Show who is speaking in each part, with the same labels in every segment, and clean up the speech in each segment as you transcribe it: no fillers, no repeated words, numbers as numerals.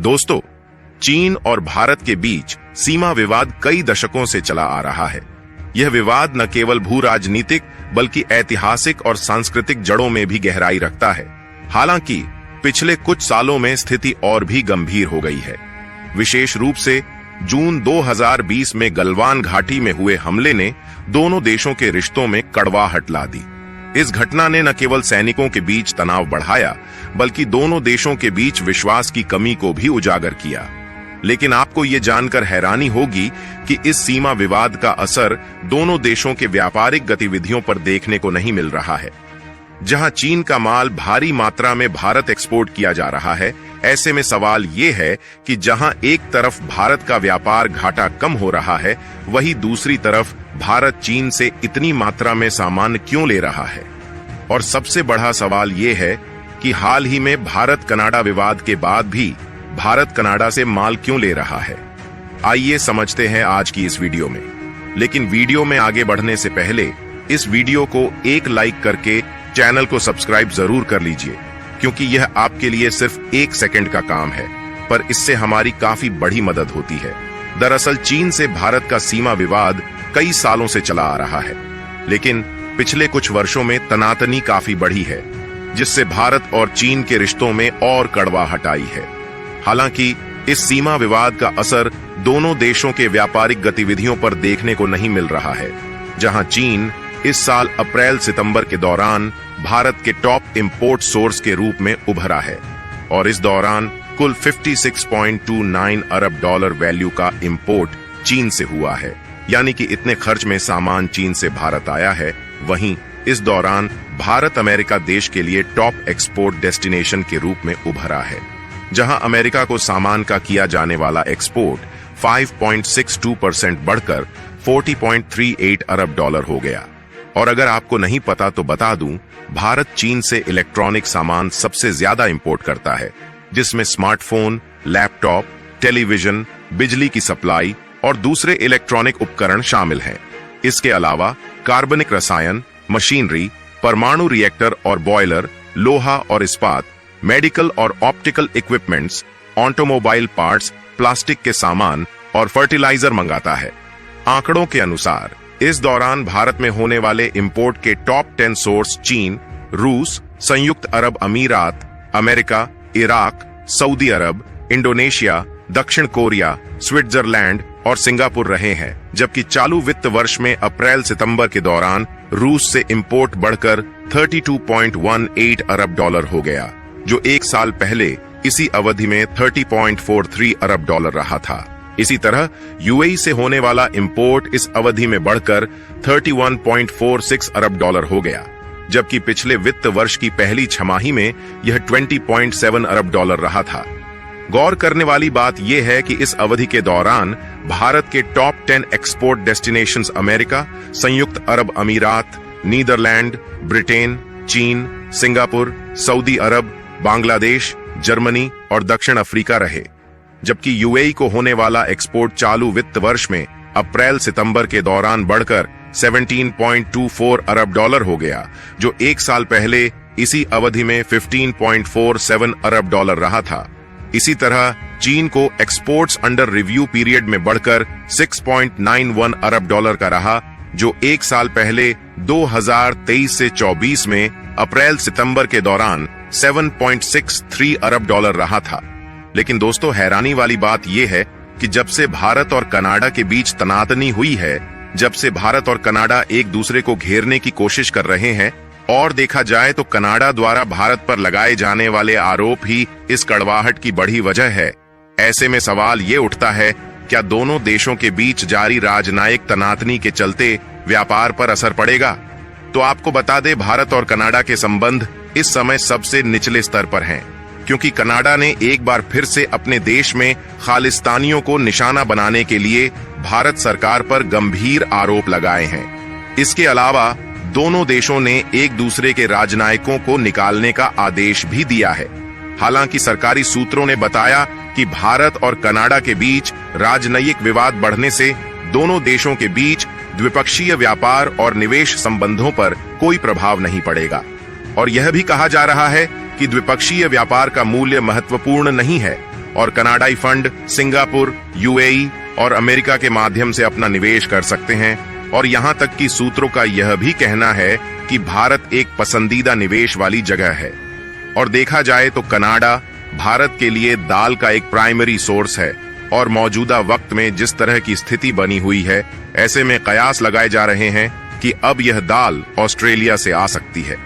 Speaker 1: दोस्तों, चीन और भारत के बीच सीमा विवाद कई दशकों से चला आ रहा है। यह विवाद न केवल भू राजनीतिक बल्कि ऐतिहासिक और सांस्कृतिक जड़ों में भी गहराई रखता है। हालांकि पिछले कुछ सालों में स्थिति और भी गंभीर हो गई है। विशेष रूप से जून 2020 में गलवान घाटी में हुए हमले ने दोनों देशों के रिश्तों में कड़वाहट ला दी। इस घटना ने न केवल सैनिकों के बीच तनाव बढ़ाया बल्कि दोनों देशों के बीच विश्वास की कमी को भी उजागर किया। लेकिन आपको ये जानकर हैरानी होगी कि इस सीमा विवाद का असर दोनों देशों के व्यापारिक गतिविधियों पर देखने को नहीं मिल रहा है। जहां चीन का माल भारी मात्रा में भारत एक्सपोर्ट किया जा रहा है, ऐसे में सवाल ये है कि जहां एक तरफ भारत का व्यापार घाटा कम हो रहा है, वहीं दूसरी तरफ भारत चीन से इतनी मात्रा में सामान क्यों ले रहा है। और सबसे बड़ा सवाल ये है कि हाल ही में भारत कनाडा विवाद के बाद भी भारत कनाडा से माल क्यों ले रहा है। आइए समझते हैं आज की इस वीडियो में। लेकिन वीडियो में आगे बढ़ने से पहले इस वीडियो को एक लाइक करके चैनल को सब्सक्राइब जरूर कर लीजिए, क्योंकि यह आपके लिए सिर्फ 1 सेकंड का काम है, पर इससे हमारी काफी बड़ी मदद होती है। दरअसल चीन से भारत का सीमा विवाद कई सालों से चला आ रहा है, लेकिन पिछले कुछ वर्षों में तनातनी काफी बढ़ी है, जिससे भारत और चीन के रिश्तों में और कड़वाहट आई है। हालांकि इस सीमा विवाद का असर दोनों देशों के व्यापारिक गतिविधियों पर देखने को नहीं मिल रहा है। जहां चीन इस साल अप्रैल-सितंबर के दौरान भारत के टॉप इंपोर्ट सोर्स के रूप में उभरा है और इस दौरान कुल 56.29 अरब डॉलर वैल्यू का इंपोर्ट चीन से हुआ है, यानी कि इतने खर्च में सामान चीन से भारत आया है। वहीं इस दौरान भारत अमेरिका देश के लिए टॉप एक्सपोर्ट डेस्टिनेशन के रूप में उभरा है, जहां अमेरिका को सामान का किया जाने वाला एक्सपोर्ट 5.62% बढ़कर 40.38 अरब डॉलर हो गया। और अगर आपको नहीं पता तो बता दूं, भारत चीन से इलेक्ट्रॉनिक सामान सबसे ज्यादा इंपोर्ट करता है, जिसमें स्मार्टफोन, लैपटॉप, टेलीविजन, बिजली की सप्लाई और दूसरे इलेक्ट्रॉनिक उपकरण शामिल हैं। इसके अलावा कार्बनिक रसायन, मशीनरी, परमाणु रिएक्टर और बॉयलर, लोहा और इस्पात, मेडिकल और optical equipments, automobile parts, plastic के सामान और फर्टिलाइजर मंगाता है। आंकड़ों के अनुसार इस दौरान भारत में होने वाले इंपोर्ट के टॉप 10 सोर्स चीन, रूस, संयुक्त अरब अमीरात, अमेरिका, इराक, सऊदी अरब, इंडोनेशिया, दक्षिण कोरिया, स्विट्जरलैंड और सिंगापुर रहे हैं। जबकि चालू वित्त वर्ष में अप्रैल-सितंबर के दौरान रूस से इंपोर्ट बढ़कर 32.18 अरब डॉलर हो गया, जो एक साल पहले इसी अवधि में 30.43 अरब डॉलर रहा था। इसी तरह यूएई से होने वाला इंपोर्ट इस अवधि में बढ़कर 31.46 अरब डॉलर हो गया, जबकि पिछले वित्त वर्ष की पहली छमाही में यह 20.7 अरब डॉलर रहा था। गौर करने वाली बात यह है कि इस अवधि के दौरान भारत के टॉप 10 एक्सपोर्ट डेस्टिनेशंस अमेरिका, संयुक्त अरब अमीरात, नीदरलैंड, ब्रिटेन, चीन, सिंगापुर, सऊदी अरब, बांग्लादेश, जर्मनी और दक्षिण अफ्रीका रहे। जबकि यूएई को होने वाला एक्सपोर्ट चालू वित्त वर्ष में अप्रैल-सितंबर के दौरान बढ़कर 17.24 अरब डॉलर हो गया, जो एक साल पहले इसी अवधि में 15.47 अरब डॉलर रहा था। इसी तरह चीन को एक्सपोर्ट्स अंडर रिव्यू पीरियड में बढ़कर 6.91 अरब डॉलर का रहा, जो एक साल पहले 2023 से 24 में अप्रैल-सितंबर के दौरान 7.63 अरब डॉलर रहा था। लेकिन दोस्तों, हैरानी वाली बात यह है कि जब से भारत और कनाडा के बीच तनातनी हुई है, जब से भारत और कनाडा एक दूसरे को घेरने की कोशिश कर रहे हैं, और देखा जाए तो कनाडा द्वारा भारत पर लगाए जाने वाले आरोप ही इस कड़वाहट की बड़ी वजह है। ऐसे में सवाल ये उठता है, क्या दोनों देशों के बीच जारी राजनयिक तनातनी के चलते व्यापार पर असर पड़ेगा? तो आपको बता दें, भारत और कनाडा के संबंध इस समय सबसे निचले स्तर पर हैं, क्योंकि कनाडा ने एक बार फिर से अपने देश में खालिस्तानियों को निशाना बनाने के लिए भारत सरकार पर गंभीर आरोप लगाए हैं। इसके अलावा दोनों देशों ने एक दूसरे के राजनयिकों को निकालने का आदेश भी दिया है। हालांकि सरकारी सूत्रों ने बताया कि भारत और कनाडा के बीच राजनयिक विवाद बढ़ने से दोनों देशों के बीच द्विपक्षीय व्यापार और निवेश संबंधों पर कोई प्रभाव नहीं पड़ेगा। और यह भी कहा जा रहा है कि द्विपक्षीय व्यापार का मूल्य महत्वपूर्ण नहीं है, और कनाडाई फंड सिंगापुर, यूएई और अमेरिका के माध्यम से अपना निवेश कर सकते हैं। और यहां तक कि सूत्रों का यह भी कहना है कि भारत एक पसंदीदा निवेश वाली जगह है। और देखा जाए तो कनाडा भारत के लिए दाल का एक प्राइमरी सोर्स है और मौजूदा वक्त में जिस तरह की स्थिति बनी हुई है, ऐसे में कयास लगाए जा रहे हैं कि अब यह दाल ऑस्ट्रेलिया से आ सकती है।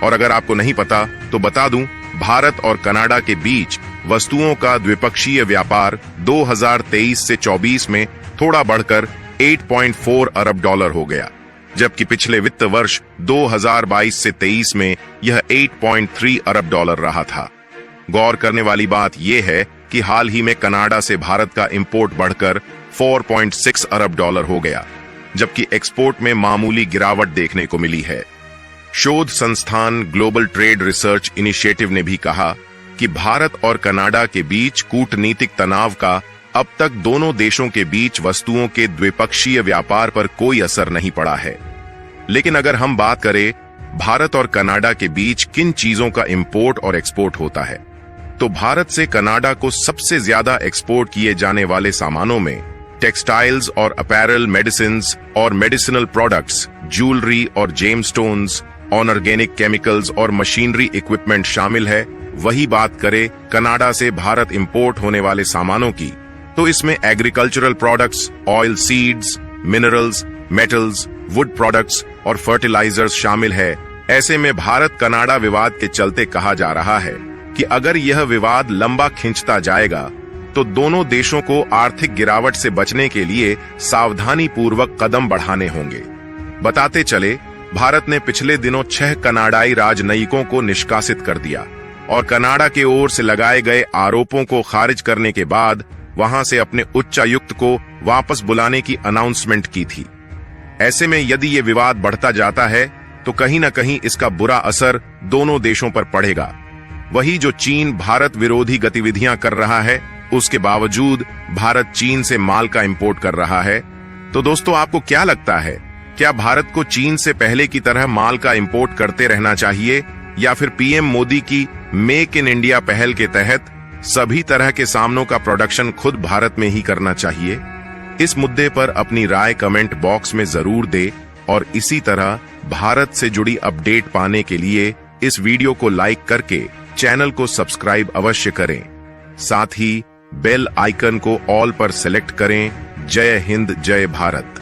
Speaker 1: और अगर आपको नहीं पता तो बता दूं, भारत और कनाडा के बीच वस्तुओं का द्विपक्षीय व्यापार 2023 से 24 में थोड़ा बढ़कर 8.4 अरब डॉलर हो गया, जबकि पिछले वित्त वर्ष 2022 से 23 में यह 8.3 अरब डॉलर रहा था। गौर करने वाली बात यह है कि हाल ही में कनाडा से भारत का इंपोर्ट बढ़कर 4.6 अरब डॉलर हो गया, जबकि एक्सपोर्ट में मामूली गिरावट देखने को मिली है। शोध संस्थान ग्लोबल ट्रेड रिसर्च इनिशिएटिव ने भी कहा कि भारत और कनाडा के बीच कूटनीतिक तनाव का अब तक दोनों देशों के बीच वस्तुओं के द्विपक्षीय व्यापार पर कोई असर नहीं पड़ा है। लेकिन अगर हम बात करें भारत और कनाडा के बीच किन चीजों का इंपोर्ट और एक्सपोर्ट होता है, तो भारत से कनाडा को सबसे ज्यादा एक्सपोर्ट किए जाने वाले सामानों में टेक्सटाइल्स और अपैरल, मेडिसिन्स और मेडिसिनल प्रोडक्ट्स, ज्वेलरी और जेमस्टोन्स, ऑर्गेनिक केमिकल्स और मशीनरी इक्विपमेंट शामिल है। वही बात करें कनाडा से भारत इंपोर्ट होने वाले सामानों की, तो इसमें agricultural products, oil seeds, minerals, metals, would products और फर्टिलाइजर्स शामिल है। ऐसे में भारत कनाडा विवाद के चलते कहा जा रहा है कि अगर यह विवाद लंबा खिंचता जाएगा तो दोनों देशों को आर्थिक गिरावट से बचने के लिए सावधानी पूर्वक कदम बढ़ाने होंगे। बताते चले, भारत ने पिछले दिनों 6 कनाडाई राजनयिकों को निष्कासित कर दिया और कनाडा के ओर से लगाए गए आरोपों को खारिज करने के बाद वहां से अपने उच्चायुक्त को वापस बुलाने की अनाउंसमेंट की थी। ऐसे में यदि ये विवाद बढ़ता जाता है तो कहीं न कहीं इसका बुरा असर दोनों देशों पर पड़ेगा। वही जो चीन भारत विरोधी गतिविधियां कर रहा है, उसके बावजूद भारत चीन से माल का इंपोर्ट कर रहा है। तो दोस्तों, आपको क्या लगता है, क्या भारत को चीन से पहले की तरह माल का इंपोर्ट करते रहना चाहिए या फिर पीएम मोदी की मेक इन इंडिया पहल के तहत सभी तरह के सामानों का प्रोडक्शन खुद भारत में ही करना चाहिए? इस मुद्दे पर अपनी राय कमेंट बॉक्स में जरूर दे और इसी तरह भारत से जुड़ी अपडेट पाने के लिए इस वीडियो को लाइक करके चैनल को सब्सक्राइब अवश्य करें। साथ ही बेल आइकन को ऑल पर सेलेक्ट करें। जय हिंद, जय भारत।